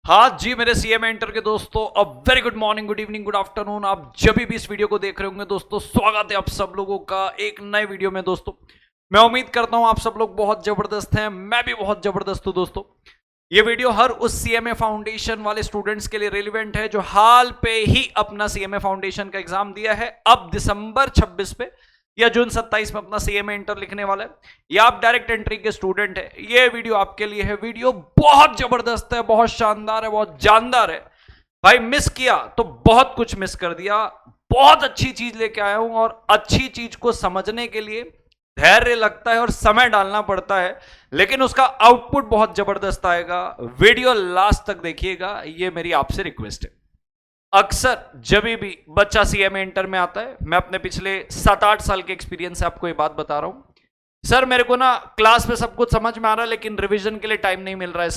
हाँ जी मेरे CMA inter के दोस्तों, a very good morning, good evening, good afternoon. आप जब भी इस वीडियो को देख रहे होंगे दोस्तों, स्वागत है आप सब लोगों का एक नए वीडियो में। दोस्तों मैं उम्मीद करता हूं आप सब लोग बहुत जबरदस्त हैं, मैं भी बहुत जबरदस्त हूं। दोस्तों ये वीडियो हर उस सीएमए फाउंडेशन वाले स्टूडेंट्स के लिए रेलिवेंट है जो हाल पे ही अपना सीएमए फाउंडेशन का एग्जाम दिया है, अब दिसंबर 26 पे या जून 27 में अपना सीएमए इंटर लिखने वाला है, या आप डायरेक्ट एंट्री के स्टूडेंट है। ये वीडियो आपके लिए है। वीडियो बहुत जबरदस्त है, बहुत शानदार है, बहुत जानदार है। भाई मिस किया तो बहुत कुछ मिस कर दिया। बहुत अच्छी चीज लेके आया हूं और अच्छी चीज को समझने के लिए धैर्य लगता है और समय डालना पड़ता है, लेकिन उसका आउटपुट बहुत जबरदस्त आएगा। वीडियो लास्ट तक देखिएगा, ये मेरी आपसे रिक्वेस्ट है। अक्सर जब भी बच्चा सीएमए इंटर में आता है, मैं अपने पिछले 7-8 साल के एक्सपीरियंस से आपको ये बात बता रहा हूं। सर मेरे को ना क्लास में सब कुछ समझ में आ रहा है, लेकिन रिवीजन के लिए टाइम नहीं मिल रहा है।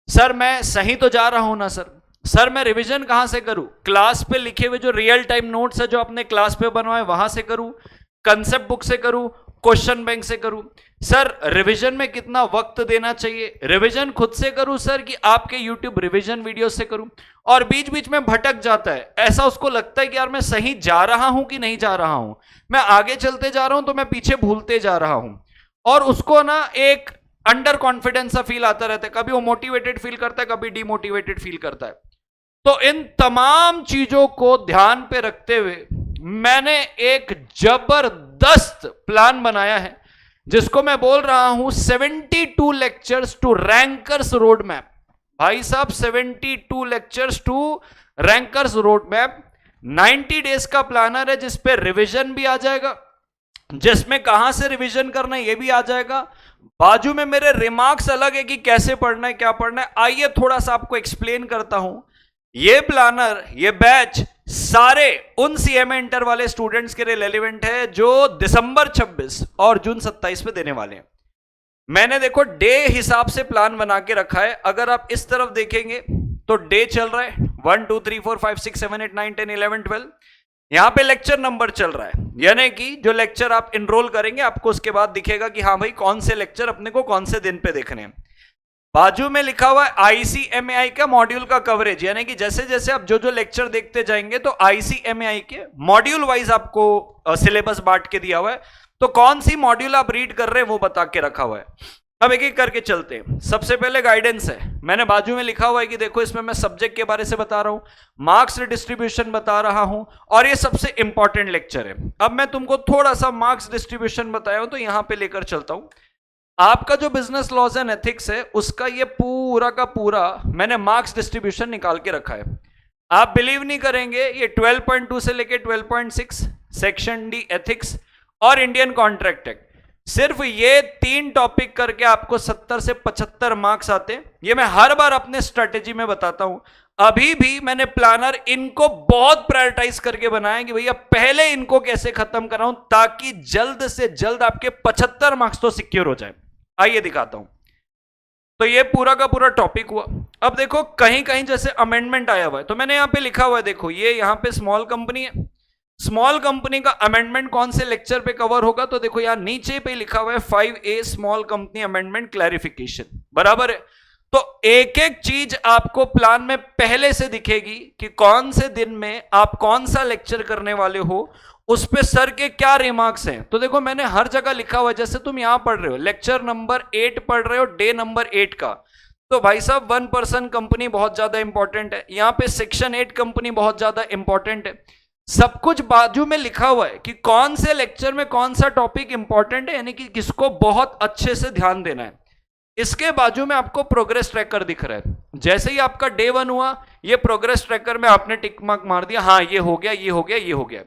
सर मैं सही तो जा रहा हूं ना सर मैं रिवीजन कहां से करूं? क्लास पे लिखे हुए जो रियल टाइम नोट्स है जो अपने क्लास पे बनवाए वहां से करूं, कंसेप्ट बुक से करूं, क्वेश्चन बैंक से करूं? सर रिवीजन में कितना वक्त देना चाहिए? रिवीजन खुद से करूं सर कि आपके यूट्यूब रिवीजन वीडियो से करूं? और बीच बीच में भटक जाता है, ऐसा उसको लगता है कि यार मैं सही जा रहा हूं कि नहीं जा रहा हूं, मैं आगे चलते जा रहा हूं तो मैं पीछे भूलते जा रहा हूं। और उसको ना एक अंडर कॉन्फिडेंस सा फील आता रहता है, कभी वो मोटिवेटेड फील करता है, कभी डीमोटिवेटेड फील करता है। तो इन तमाम चीजों को ध्यान पे रखते हुए मैंने एक जबरदस्त प्लान बनाया है, जिसको मैं बोल रहा हूं 72 lectures to rankers road map. भाई साहब 72 lectures to rankers road map, 90 days का प्लानर है, जिसपे रिवीजन भी आ जाएगा, जिसमें कहां से रिवीजन करना है ये भी आ जाएगा। बाजू में मेरे रिमार्क्स अलग है कि कैसे पढ़ना है, क्या पढ़ना है। आइए थोड़ा सा आपको एक्सप्लेन करता हूं। ये प्लानर, ये बैच सारे उन सीएमए इंटर वाले स्टूडेंट्स के लिए रेलिवेंट है जो दिसंबर 26 और जून 27 में देने वाले हैं। मैंने देखो डे हिसाब से प्लान बना के रखा है। अगर आप इस तरफ देखेंगे तो डे चल रहा है 1 2 3 4 5 6 7 8 9 10 11 12। यहां पे लेक्चर नंबर चल रहा है, यानी कि जो लेक्चर आप इनरोल करेंगे आपको उसके बाद दिखेगा कि हाँ भाई कौन से लेक्चर अपने को कौन से दिन पे देखने हैं। बाजू में लिखा हुआ है आईसीएमएआई का मॉड्यूल का कवरेज, यानी कि जैसे जैसे आप जो जो लेक्चर देखते जाएंगे तो आईसीएमएआई के मॉड्यूल वाइज आपको सिलेबस बांट के दिया हुआ है, तो कौन सी मॉड्यूल आप रीड कर रहे हैं वो बता के रखा हुआ है। अब एक एक करके चलते हैं। सबसे पहले गाइडेंस है, मैंने बाजू में लिखा हुआ है कि देखो इसमें मैं सब्जेक्ट के बारे से बता रहा हूं, मार्क्स डिस्ट्रीब्यूशन बता रहा हूं, और ये सबसे इंपॉर्टेंट लेक्चर है। अब मैं तुमको थोड़ा सा मार्क्स डिस्ट्रीब्यूशन बताया हूं तो यहां पे लेकर चलता हूं। आपका जो बिजनेस लॉज एंड एथिक्स है उसका ये पूरा का पूरा मैंने मार्क्स डिस्ट्रीब्यूशन निकाल के रखा है। आप बिलीव नहीं करेंगे, ये 12.2 से लेके 12.6 सेक्शन डी एथिक्स और इंडियन कॉन्ट्रैक्ट एक्ट, सिर्फ ये 3 टॉपिक करके आपको 70 से 75 मार्क्स आते हैं। ये मैं हर बार अपने स्ट्रेटेजी में बताता हूं। अभी भी मैंने प्लानर इनको बहुत प्रायोरिटाइज करके बनाया कि भैया पहले इनको कैसे खत्म कराऊं ताकि जल्द से जल्द आपके 75 मार्क्स तो सिक्योर हो जाए। आइए दिखाता हूं। तो ये पूरा का पूरा टॉपिक हुआ। अब देखो कहीं कहीं जैसे अमेंडमेंट आया हुआ है, तो मैंने यहां पे लिखा हुआ है, देखो ये यहां पे स्मॉल कंपनी है, स्मॉल कंपनी का अमेंडमेंट कौन से लेक्चर पे कवर होगा, तो देखो यहां नीचे पे लिखा हुआ है 5A small company amendment clarification, बराबर है। तो एक एक चीज आपको प्लान में पहले से दिखेगी कि कौन से दिन में आप कौन सा लेक्चर करने वाले हो, उस पे सर के क्या रिमार्क्स हैं। तो देखो मैंने हर जगह लिखा हुआ है, जैसे तुम यहां पढ़ रहे हो लेक्चर नंबर 8 पढ़ रहे हो, डे नंबर 8 का, तो भाई साहब 1 पर्सन कंपनी बहुत ज्यादा इंपॉर्टेंट है, यहां पे सेक्शन 8 कंपनी बहुत ज्यादा इंपॉर्टेंट है। सब कुछ बाजू में लिखा हुआ है कि कौन से लेक्चर में कौन सा टॉपिक इंपॉर्टेंट है, यानी कि किसको बहुत अच्छे से ध्यान देना है। इसके बाजू में आपको प्रोग्रेस ट्रैकर दिख रहा है। जैसे ही आपका डे 1 हुआ, ये प्रोग्रेस ट्रैकर में आपने टिक मार्क मार दिया, हाँ ये हो गया, ये हो गया, ये हो गया।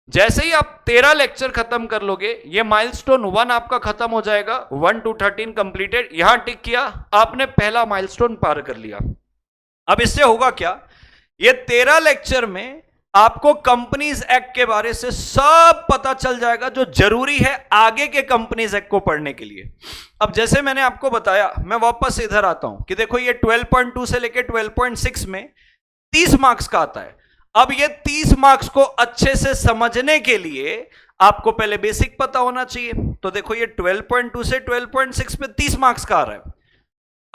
जैसे ही आप 13 लेक्चर खत्म कर लोगे, ये माइलस्टोन 1 आपका खत्म हो जाएगा, 1 to 13 कंप्लीटेड, यहां टिक किया, आपने पहला माइलस्टोन पार कर लिया। अब इससे होगा क्या, ये 13 लेक्चर में आपको कंपनीज एक्ट के बारे से सब पता चल जाएगा जो जरूरी है आगे के कंपनीज एक्ट को पढ़ने के लिए। अब जैसे मैंने आपको बताया, मैं वापस इधर आता हूं कि देखो ये 12.2 से लेके 12.6 में 30 मार्क्स का आता है। अब ये 30 मार्क्स को अच्छे से समझने के लिए आपको पहले बेसिक पता होना चाहिए। तो देखो ये 12.2 से 12.6 पे 30 मार्क्स का आ रहा है।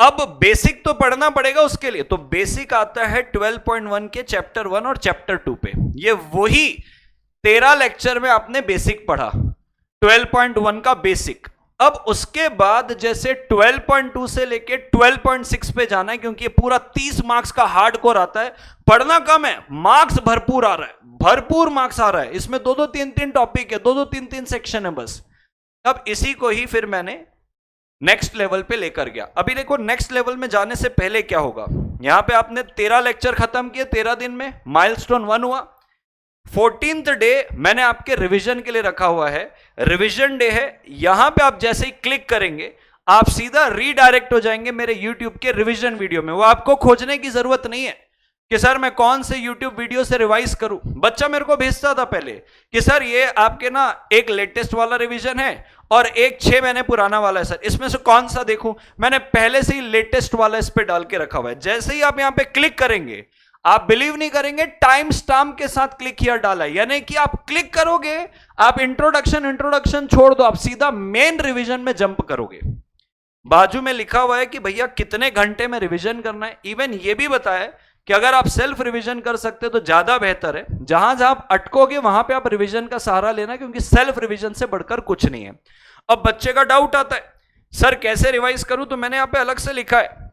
अब बेसिक तो पढ़ना पड़ेगा उसके लिए, तो बेसिक आता है 12.1 के चैप्टर 1 और चैप्टर 2 पे। ये वही 13 लेक्चर में आपने बेसिक पढ़ा, 12.1 का बेसिक। अब उसके बाद जैसे 12.2 से लेके 12.6 पे जाना है, क्योंकि ये पूरा 30 मार्क्स का हार्डकोर आता है। पढ़ना कम है, मार्क्स भरपूर आ रहा है, भरपूर मार्क्स आ रहा है। इसमें 2-2 3-3 टॉपिक है, 2-2 3-3 सेक्शन है बस। अब इसी को ही फिर मैंने नेक्स्ट लेवल पे लेकर गया। अभी देखो नेक्स्ट लेवल में जाने से पहले क्या होगा, यहां पे आपने 13 लेक्चर खत्म किए 13 दिन में, माइलस्टोन 1 हुआ। 14th डे मैंने आपके रिवीजन के लिए रखा हुआ है, रिवीजन डे है। यहां पे आप जैसे ही क्लिक करेंगे आप सीधा रीडायरेक्ट हो जाएंगे मेरे YouTube के रिवीजन वीडियो में। वो आपको खोजने की जरूरत नहीं है कि सर मैं कौन से YouTube वीडियो से रिवाइज करूं। बच्चा मेरे को भेजता था पहले कि सर ये आपके ना एक लेटेस्ट वाला रिवीजन है और एक 6 महीने पुराना वाला है, सर इसमें से कौन सा देखूं। मैंने पहले से ही लेटेस्ट वाला इस पे डाल के रखा हुआ है। जैसे ही आप यहां पे क्लिक करेंगे, आप बिलीव नहीं करेंगे, टाइम स्टैम्प के साथ क्लिक हियर डाला है, यानी कि आप क्लिक करोगे, आप इंट्रोडक्शन छोड़ दो, आप सीधा मेन रिवीजन में जंप करोगे। बाजू में लिखा हुआ है कि भैया कितने घंटे में रिवीजन करना है। इवन ये भी बताया कि अगर आप सेल्फ रिवीजन कर सकते तो ज्यादा बेहतर है। जहां जहां आप अटकोगे वहां पे आप रिवीजन का सहारा लेना, क्योंकि सेल्फ रिवीजन से बढ़कर कुछ नहीं है। अब बच्चे का डाउट आता है सर कैसे रिवाइज करूं, तो मैंने यहां पे अलग से लिखा है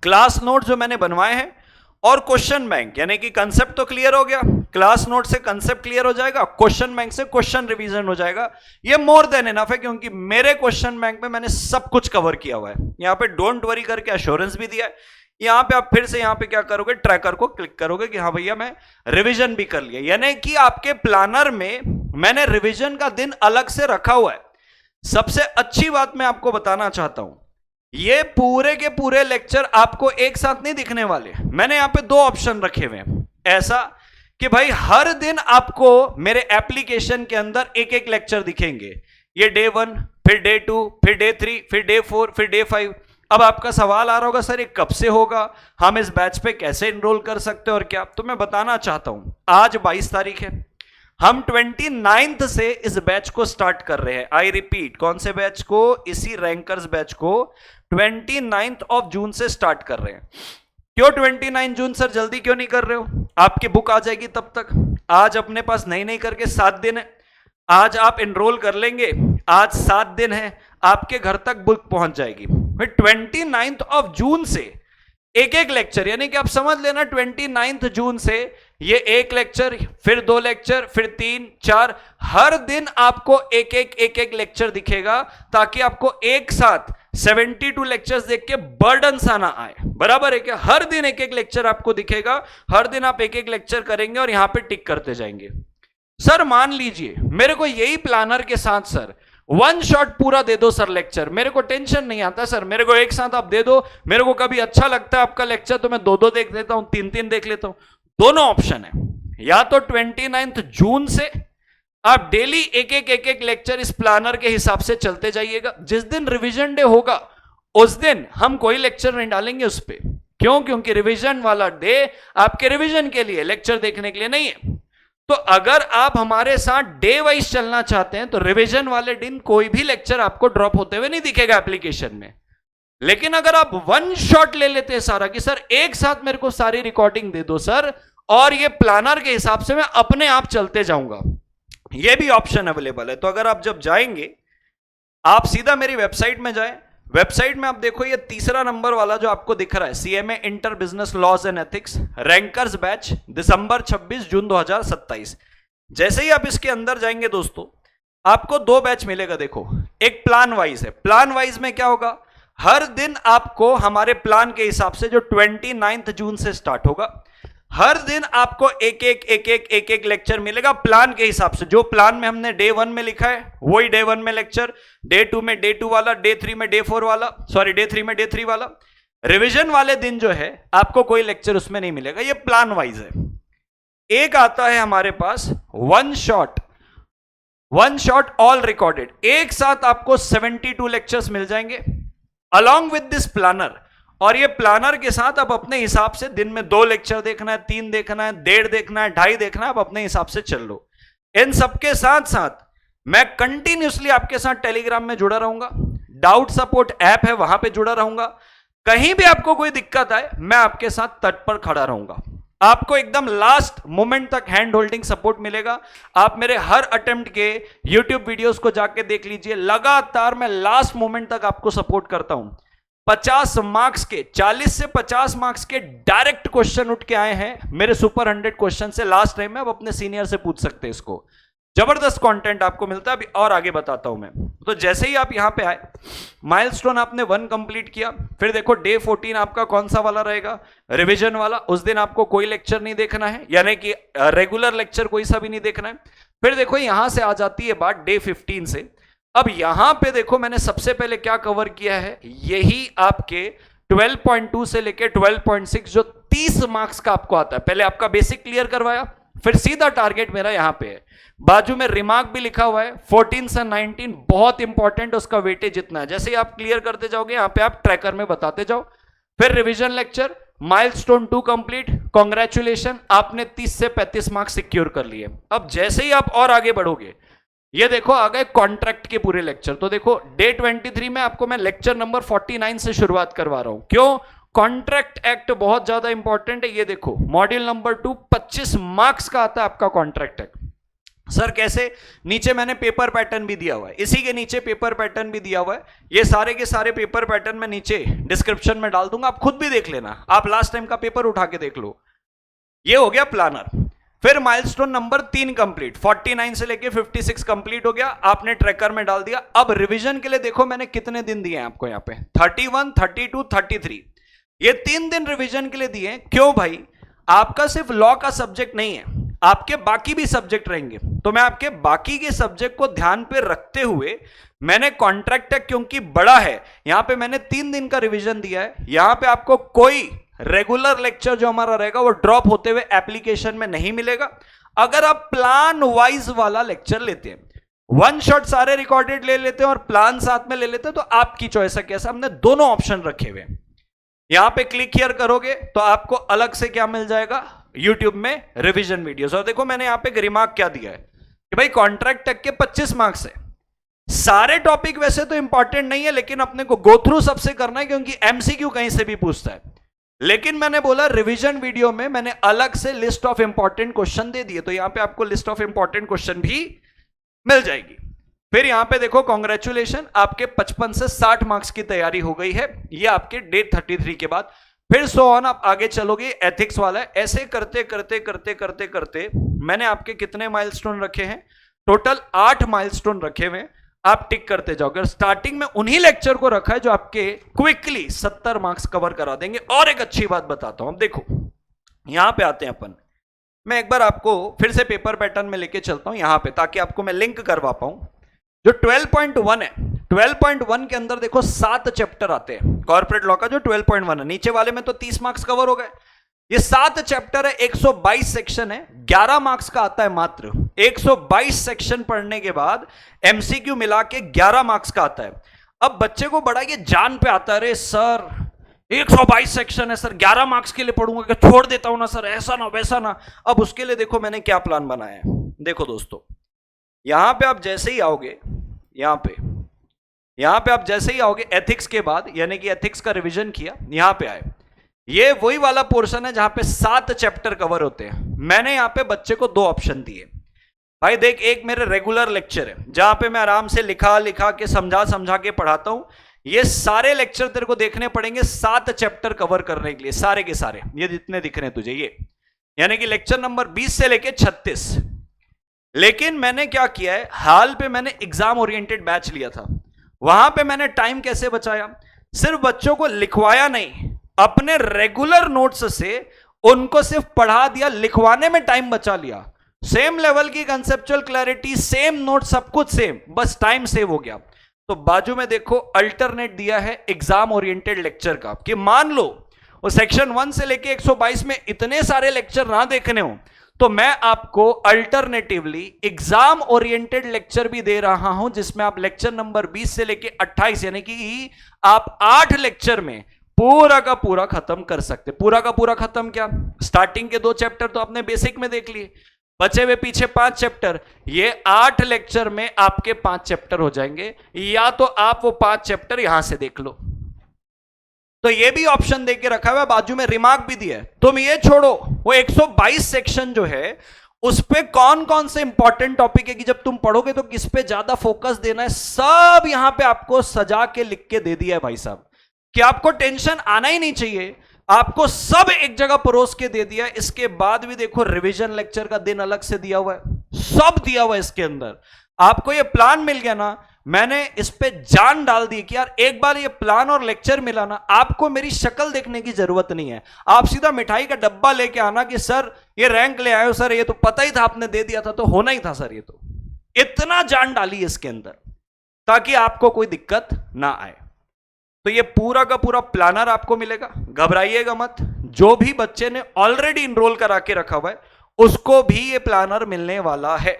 क्लास नोट जो मैंने बनवाए हैं और क्वेश्चन बैंक, यानी कि कंसेप्ट तो क्लियर हो गया, क्लास नोट से कंसेप्ट क्लियर हो जाएगा, क्वेश्चन बैंक से क्वेश्चन रिवीजन हो जाएगा। ये मोर देन इनफ है, क्योंकि मेरे क्वेश्चन बैंक में मैंने सब कुछ कवर किया हुआ है। यहां पे डोंट वरी करके एश्योरेंस भी दिया है। यहां पे आप फिर से यहां पे क्या करोगे, ट्रैकर को क्लिक करोगे कि हाँ भैया मैं रिवीजन भी कर लिया, यानी कि आपके प्लानर में मैंने रिवीजन का दिन अलग से रखा हुआ है। सबसे अच्छी बात मैं आपको बताना चाहता हूं, ये पूरे के पूरे लेक्चर आपको एक साथ नहीं दिखने वाले। मैंने यहां पे 2 ऑप्शन रखे हुए हैं, ऐसा कि भाई हर दिन आपको मेरे एप्लीकेशन के अंदर एक एक लेक्चर दिखेंगे। ये डे 1, फिर डे 2, फिर डे 3, फिर डे 4, फिर डे 5। अब आपका सवाल आ रहा होगा सर ये कब से होगा, हम इस बैच पे कैसे इनरोल कर सकते हैं और क्या। तो मैं बताना चाहता हूं, आज 22 तारीख है, हम 29th से इस बैच को स्टार्ट कर रहे हैं। आई रिपीट, कौन से बैच को, इसी रैंकर्स बैच को 29th ऑफ जून से स्टार्ट कर रहे हैं। क्यों 29 जून सर, जल्दी क्यों नहीं कर रहे हो, आपकी बुक आ जाएगी तब तक। आज अपने पास नहीं करके 7 दिन है, आज आप एनरोल कर लेंगे, आज 7 दिन है, आपके घर तक बुक पहुंच जाएगी। फिर 29th ऑफ जून से एक एक लेक्चर, यानी कि आप समझ लेना 29th जून से ये एक लेक्चर, फिर 2 लेक्चर, फिर 3, 4, हर दिन आपको एक एक लेक्चर दिखेगा, ताकि आपको एक साथ 72 लेक्चर्स देख के बर्डन सा ना आए। बराबर है क्या, हर दिन एक एक लेक्चर आपको दिखेगा, हर दिन आप एक एक लेक्चर करेंगे और यहां पे टिक करते जाएंगे। सर मान लीजिए मेरे को यही प्लानर के साथ सर 1 शॉट पूरा दे दो सर लेक्चर, मेरे को टेंशन नहीं आता सर, मेरे को एक साथ आप दे दो, मेरे को कभी अच्छा लगता है आपका लेक्चर तो मैं 2-2 देख लेता हूं, 3-3 देख लेता हूं। दोनों ऑप्शन है, या तो 29 जून से आप डेली एक एक लेक्चर इस प्लानर के हिसाब से चलते जाइएगा। जिस दिन रिवीजन डे होगा उस दिन हम कोई लेक्चर नहीं डालेंगे उस पर। क्यों, क्योंकि रिवीजन वाला डे आपके रिवीजन के लिए, लेक्चर देखने के लिए नहीं है। तो अगर आप हमारे साथ डे वाइज चलना चाहते हैं तो रिवीजन वाले दिन कोई भी लेक्चर आपको ड्रॉप होते हुए नहीं दिखेगा एप्लीकेशन में। लेकिन अगर आप 1 शॉट ले लेते हैं सारा कि सर एक साथ मेरे को सारी रिकॉर्डिंग दे दो सर, और ये प्लानर के हिसाब से मैं अपने आप चलते जाऊंगा, ये भी ऑप्शन अवेलेबल है। तो अगर आप जब जाएंगे, आप सीधा मेरी वेबसाइट में जाएं, वेबसाइट में आप देखो ये तीसरा नंबर वाला जो आपको दिख रहा है, CMA inter business laws and ethics rankers batch December 26 June 2027। जैसे ही आप इसके अंदर जाएंगे दोस्तों, आपको 2 बैच मिलेगा। देखो, एक प्लान वाइज है, प्लान वाइज में क्या होगा, हर दिन आपको हमारे प्लान के हिसाब से जो 29 जून से स्टार्ट होगा, हर दिन आपको एक एक लेक्चर मिलेगा प्लान के हिसाब से। जो प्लान में हमने डे 1 में लिखा है वही डे 1 में लेक्चर, डे 2 में डे 2 वाला, डे 3 में डे 4 वाला, सॉरी डे 3 में डे 3 वाला। रिवीजन वाले दिन जो है आपको कोई लेक्चर उसमें नहीं मिलेगा, ये प्लान वाइज है। एक आता है हमारे पास 1 शॉट ऑल रिकॉर्डेड, एक साथ आपको 72 लेक्चर्स मिल जाएंगे अलॉन्ग विद दिस प्लानर। और ये प्लानर के साथ आप अपने हिसाब से दिन में 2 लेक्चर देखना है, 3 देखना है, 1.5 देखना है, 2.5 देखना है, आप अपने हिसाब से चल लो। इन सबके साथ साथ मैं कंटिन्यूसली आपके साथ टेलीग्राम में जुड़ा रहूंगा, डाउट सपोर्ट ऐप है वहां पे जुड़ा रहूंगा, कहीं भी आपको कोई दिक्कत आए, मैं आपके साथ तट पर खड़ा रहूंगा। आपको एकदम लास्ट मोमेंट तक हैंड होल्डिंग सपोर्ट मिलेगा। आप मेरे हर अटेम्प्ट के यूट्यूब वीडियोस को जाके देख लीजिए, लगातार मैं लास्ट मोमेंट तक आपको सपोर्ट करता हूं। 50 मार्क्स के, 40 से 50 मार्क्स के डायरेक्ट क्वेश्चन उठ के आए हैं मेरे सुपर 100 क्वेश्चन से लास्ट टाइम में। अब अपने सीनियर से पूछ सकते हैं इसको। जबरदस्त कंटेंट आपको मिलता है, अभी और आगे बताता हूं मैं। तो जैसे ही आप यहां पे आए, माइलस्टोन आपने 1 कंप्लीट किया, फिर देखो डे 14 आपका कौन सा वाला रहेगा, रिवीजन वाला। उस दिन आपको कोई लेक्चर नहीं देखना है, यानी कि रेगुलर लेक्चर कोई सा भी नहीं देखना है। फिर देखो यहां से आ जाती है बात डे 15 से। अब यहां पे देखो मैंने सबसे पहले क्या कवर किया है, यही आपके 12.2 से लेके 12.6 जो 30 मार्क्स का आपको आता है। पहले आपका बेसिक क्लियर करवाया, फिर सीधा टारगेट मेरा यहां पे है। बाजू में रिमार्क भी लिखा हुआ है 14 से 19, बहुत इंपॉर्टेंट, उसका वेटेज इतना है। जैसे ही आप क्लियर करते जाओगे यहां पे आप ट्रैकर में बताते जाओ। फिर revision lecture, milestone 2 complete, congratulation, आपने 30 से 35 मार्क्स सिक्योर कर लिए। अब जैसे ही आप और आगे बढ़ोगे, ये देखो आ गए कॉन्ट्रैक्ट के पूरे लेक्चर। तो देखो डे 23 में आपको मैं लेक्चर नंबर 49 से शुरुआत करवा रहा हूं। क्यों? कॉन्ट्रैक्ट एक्ट बहुत ज्यादा इंपॉर्टेंट है। ये देखो मॉड्यूल नंबर 2 25 मार्क्स का आता है आपका कॉन्ट्रैक्ट एक्ट। सर कैसे? नीचे मैंने पेपर पैटर्न भी दिया हुआ है, इसी के नीचे पेपर पैटर्न भी दिया हुआ है। ये सारे के सारे पेपर पैटर्न मैं नीचे डिस्क्रिप्शन में डाल दूंगा, आप खुद भी देख लेना। आप लास्ट टाइम का पेपर उठा के देख लो। ये हो गया प्लानर। फिर माइलस्टोन नंबर 3 कंप्लीट, 49 से लेके 56 कंप्लीट हो गया, आपने ट्रैकर में डाल दिया। अब रिवीजन के लिए देखो मैंने कितने दिन दिए हैं आपको यहाँ पे, 31, 32, 33। ये 3 दिन रिवीजन के लिए दिए। क्यों भाई? आपका सिर्फ लॉ का सब्जेक्ट नहीं है, आपके बाकी भी सब्जेक्ट रहेंगे। तो मैं आपके बाकी के सब्जेक्ट को ध्यान पे रखते हुए मैंने कॉन्ट्रैक्ट क्योंकि बड़ा है, यहां पे मैंने 3 दिन का रिवीजन दिया है। यहां पे आपको कोई रेगुलर लेक्चर जो हमारा रहेगा वो ड्रॉप होते हुए एप्लीकेशन में नहीं मिलेगा। अगर आप प्लान वाइज वाला लेक्चर लेते हैं, वन शॉट सारे रिकॉर्डेड ले लेते हैं और प्लान साथ में ले लेते हैं, तो आपकी चॉइस है। कैसा? हमने दोनों ऑप्शन रखे हुए। यहां पे क्लिक हियर करोगे तो आपको अलग से क्या मिल जाएगा, यूट्यूब में रिवीजन वीडियोस। और देखो मैंने यहां पे एक रिमार्क क्या दिया है कि भाई कॉन्ट्रैक्ट तक के 25 मार्क्स है। सारे टॉपिक वैसे तो इंपॉर्टेंट नहीं है, लेकिन अपने को गो थ्रू सबसे करना है, क्योंकि एमसीक्यू कहीं से भी पूछता है। लेकिन मैंने बोला रिवीजन वीडियो में मैंने अलग से लिस्ट ऑफ इंपॉर्टेंट क्वेश्चन दे दिए, तो यहां पे आपको लिस्ट ऑफ इंपॉर्टेंट क्वेश्चन भी मिल जाएगी। फिर यहां पे देखो कांग्रेचुलेशन, आपके 55 से 60 मार्क्स की तैयारी हो गई है। ये आपके डे 33 के बाद। फिर सो ऑन आप आगे चलोगे, एथिक्स वाला है। ऐसे करते करते करते करते करते मैंने आपके कितने माइलस्टोन रखे हैं? टोटल 8 माइलस्टोन रखे हुए। आप टिक करते जाओगे। स्टार्टिंग में उन्हीं लेक्चर को रखा है जो आपके क्विकली 70 मार्क्स कवर करा देंगे। और एक अच्छी बात बताता हूं, अब देखो यहां पे आते हैं अपन। मैं एक बार आपको फिर से पेपर पैटर्न में लेके चलता हूं यहां पे, ताकि आपको मैं लिंक करवा पाऊं। जो 12.1 है, 12.1 के अंदर देखो 7 चैप्टर आते हैं कॉर्पोरेट लॉ का, जो 12.1 है। नीचे वाले में तो 30 मार्क्स कवर हो गए। ये 7 चैप्टर है, 122 सेक्शन है, 11 मार्क्स का आता है मात्र। 122 सेक्शन पढ़ने के बाद एमसीक्यू मिला के 11 मार्क्स का आता है। अब बच्चे को बड़ा ये जान पे आता है, अरे सर 122 सेक्शन है सर, 11 मार्क्स के लिए पढ़ूंगा क्या, छोड़ देता हूं ना सर, ऐसा ना वैसा ना। अब उसके लिए देखो मैंने क्या प्लान बनाया है। देखो दोस्तों, यहां पे आप जैसे ही आओगे, यहां पे आप जैसे ही आओगे एथिक्स के बाद, यानी कि एथिक्स का रिवीजन किया, यहां पे आए, ये वही वाला पोर्शन है जहां पे 7 चैप्टर कवर होते हैं। मैंने यहां पे बच्चे को 2 ऑप्शन दिए। भाई देख, एक मेरे रेगुलर लेक्चर है जहां पे मैं आराम से लिखा के समझा के पढ़ाता हूं। ये सारे लेक्चर तेरे को देखने पड़ेंगे 7 चैप्टर कवर करने के लिए, सारे के सारे, ये जितने दिख रहे हैं तुझे, ये यानी कि लेक्चर नंबर 20 से लेके 36। लेकिन मैंने क्या किया है, हाल पे मैंने एग्जाम ओरिएंटेड बैच लिया था। वहां पे मैंने टाइम कैसे बचाया, सिर्फ बच्चों को लिखवाया नहीं, अपने रेगुलर नोट्स से उनको सिर्फ पढ़ा दिया, लिखवाने में टाइम बचा लिया। सेम लेवल की कंसेप्चुअल क्लैरिटी, सेम नोट, सब कुछ सेम, बस टाइम सेव हो गया। तो बाजू में देखो अल्टरनेट दिया है एग्जाम ओरिएंटेड लेक्चर का, कि मान लो वो सेक्शन 1 से लेके 122 में इतने सारे लेक्चर ना देखने हो, तो मैं आपको अल्टरनेटिवली एग्जाम ओरिएंटेड लेक्चर भी दे रहा हूं, जिसमें आप लेक्चर नंबर 20 से लेके 28, यानी कि आप 8 लेक्चर में पूरा का पूरा खत्म कर सकते। पूरा का पूरा खत्म क्या, स्टार्टिंग के 2 चैप्टर तो आपने बेसिक में देख लिए, बचे हुए पीछे 5 चैप्टर, ये 8 लेक्चर में आपके 5 चैप्टर हो जाएंगे। या तो आप वो 5 चैप्टर यहां से देख लो, तो ये भी ऑप्शन दे के रखा हुआ है, बाजू में रिमार्क भी दिया है। तुम ये छोड़ो, वो 122 सेक्शन जो है उस पे कौन कौन से इंपॉर्टेंट टॉपिक है कि जब तुम पढ़ोगे तो किस पे ज्यादा फोकस देना है, सब यहां पे आपको सजा के लिख के दे दिया है भाई साहब, कि आपको टेंशन आना ही नहीं चाहिए, आपको सब एक जगह परोस के दे दिया है। इसके बाद भी देखो रिवीजन लेक्चर का दिन अलग से दिया हुआ है, सब दिया हुआ है इसके अंदर। आपको ये प्लान मिल गया ना, मैंने इस पे जान डाल दी कि यार एक बार ये प्लान और लेक्चर मिला ना, आपको मेरी शक्ल देखने की जरूरत नहीं है, आप सीधा मिठाई का डब्बा लेके आना कि सर ये रैंक ले आए हो सर, ये तो पता ही था आपने दे दिया था, तो होना ही था सर। ये तो इतना जान डाली इसके अंदर ताकि आपको कोई दिक्कत ना आए। तो ये पूरा का पूरा प्लानर आपको मिलेगा, घबराइएगा मत। जो भी बच्चे ने ऑलरेडी इनरोल करा के रखा हुआ है उसको भी ये प्लानर मिलने वाला है,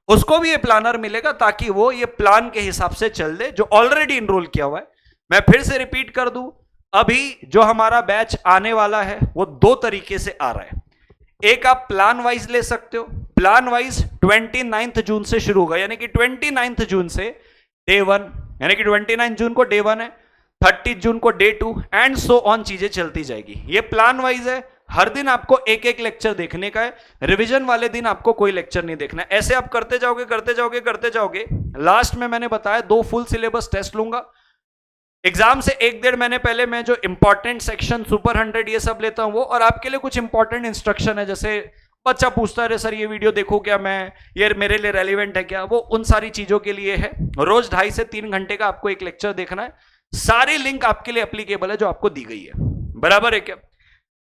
उसको भी ये प्लानर मिलेगा ताकि वो ये प्लान के हिसाब से चल दे जो ऑलरेडी इनरोल किया हुआ है। मैं फिर से रिपीट कर दूं, अभी जो हमारा बैच आने वाला है वो दो तरीके से आ रहा है। एक आप प्लान वाइज ले सकते हो, प्लान वाइज 29 जून से शुरू होगा, यानी कि 29 जून से डे 1, यानी कि 29 जून को डे 1 है, 30 जून को डे 2 एंड सो ऑन चीजें चलती जाएगी। ये प्लान वाइज है, हर दिन आपको एक एक लेक्चर देखने का है, रिवीजन वाले दिन आपको कोई लेक्चर नहीं देखना है। ऐसे आप करते जाओगे करते जाओगे करते जाओगे, लास्ट में मैंने बताया 2 फुल सिलेबस टेस्ट लूंगा एग्जाम से 1-1.5 महीने पहले। मैं जो इंपॉर्टेंट सेक्शन सुपर 100 ये सब लेता हूं वो, और आपके लिए कुछ इंपॉर्टेंट इंस्ट्रक्शन है, जैसे बच्चा पूछता है सर ये वीडियो देखो क्या, मैं ये मेरे लिए रेलिवेंट है क्या, वो उन सारी चीजों के लिए है। रोज 2.5 से 3 घंटे का आपको एक लेक्चर देखना है, सारी लिंक आपके लिए एप्लीकेबल है जो आपको दी गई है, बराबर है क्या।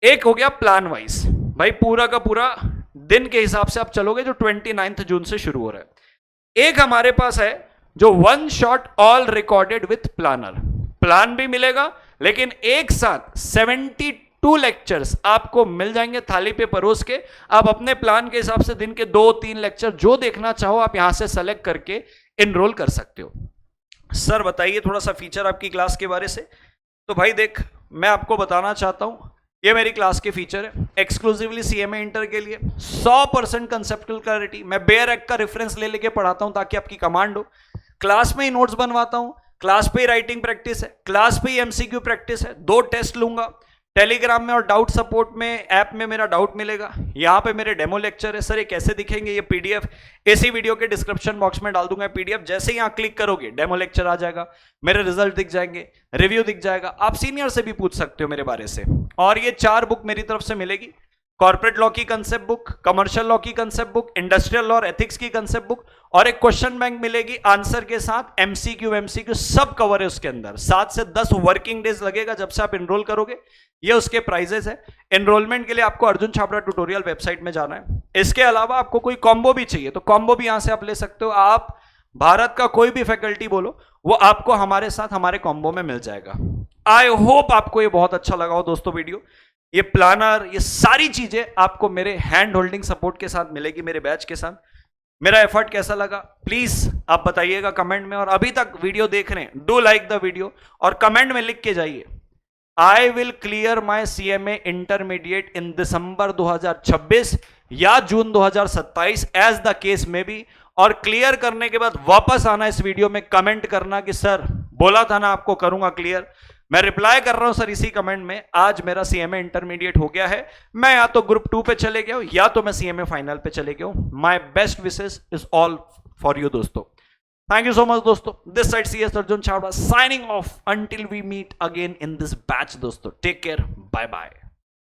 एक हो गया प्लान वाइज, भाई पूरा का पूरा दिन के हिसाब से आप चलोगे जो 29 जून से शुरू हो रहा है। एक हमारे पास है जो 1 shot all recorded with planner, plan भी मिलेगा लेकिन एक साथ 72 लेक्चर्स आपको मिल जाएंगे थाली पे परोस के। आप अपने प्लान के हिसाब से दिन के 2-3 लेक्चर जो देखना चाहो आप यहां से सेलेक्ट करके एनरोल कर सकते हो। सर बताइए थोड़ा सा फीचर आपकी क्लास के बारे से। तो भाई देख, मैं आपको बताना चाहता हूं, ये मेरी क्लास के फीचर है एक्सक्लूसिवली सीएमए इंटर के लिए, 100% कंसेप्चुअल क्लैरिटी। मैं बेयर एक्ट का रेफरेंस ले लेके पढ़ाता हूं ताकि आपकी कमांड हो, क्लास में ही नोट्स बनवाता हूं, क्लास पे ही राइटिंग प्रैक्टिस है, क्लास पे ही एमसीक्यू प्रैक्टिस है, 2 टेस्ट लूंगा टेलीग्राम में और डाउट सपोर्ट में ऐप में मेरा डाउट मिलेगा। यहाँ पे मेरे डेमो लेक्चर है। सर ये कैसे दिखेंगे, ये पीडीएफ इसी वीडियो के डिस्क्रिप्शन बॉक्स में डाल दूंगा पीडीएफ। जैसे ही यहाँ क्लिक करोगे डेमो लेक्चर आ जाएगा, मेरे रिजल्ट दिख जाएंगे, रिव्यू दिख जाएगा। आप सीनियर से भी पूछ सकते हो मेरे बारे से। और ये 4 बुक मेरी तरफ से मिलेगी, कॉर्पोरेट लॉ की कंसेप्ट बुक, कमर्शियल लॉ की कंसेप्ट बुक, इंडस्ट्रियल लॉ और एथिक्स की कंसेप्ट बुक, और एक क्वेश्चन बैंक मिलेगी आंसर के साथ, एमसीक्यू सब कवर है उसके अंदर। 7 से 10 वर्किंग डेज लगेगा जब से आप एनरोल करोगे। ये उसके प्राइजेस है। एनरोलमेंट के लिए आपको अर्जुन छाबड़ा ट्यूटोरियल वेबसाइट में जाना है। इसके अलावा आपको कोई कॉम्बो भी चाहिए तो कॉम्बो भी यहां से आप ले सकते हो। आप भारत का कोई भी फैकल्टी बोलो, वो आपको हमारे साथ हमारे कॉम्बो में मिल जाएगा। आई होप आपको ये बहुत अच्छा लगा हो दोस्तों वीडियो। ये प्लानर, ये सारी चीजें आपको मेरे हैंड होल्डिंग सपोर्ट के साथ मिलेगी, मेरे बैच के साथ। मेरा एफर्ट कैसा लगा प्लीज आप बताइएगा कमेंट में। और अभी तक वीडियो देख रहे हैं, डू लाइक द वीडियो और कमेंट में लिख के जाइए, I will clear my CMA intermediate in December 2026 या June 2027 as the case may be. और क्लियर करने के बाद वापस आना इस वीडियो में, कमेंट करना कि सर बोला था ना आपको करूंगा क्लियर। मैं रिप्लाई कर रहा हूं सर इसी कमेंट में, आज मेरा सीएमए इंटरमीडिएट हो गया है, मैं या तो ग्रुप 2 पे चले गया हूं या तो मैं सीएमए फाइनल पे चले गया हूं। My best wishes is all for you दोस्तों। थैंक यू सो मच दोस्तों। This side CS Arjun Chhabra signing off until we meet again in this batch दोस्तों। Take care, bye bye.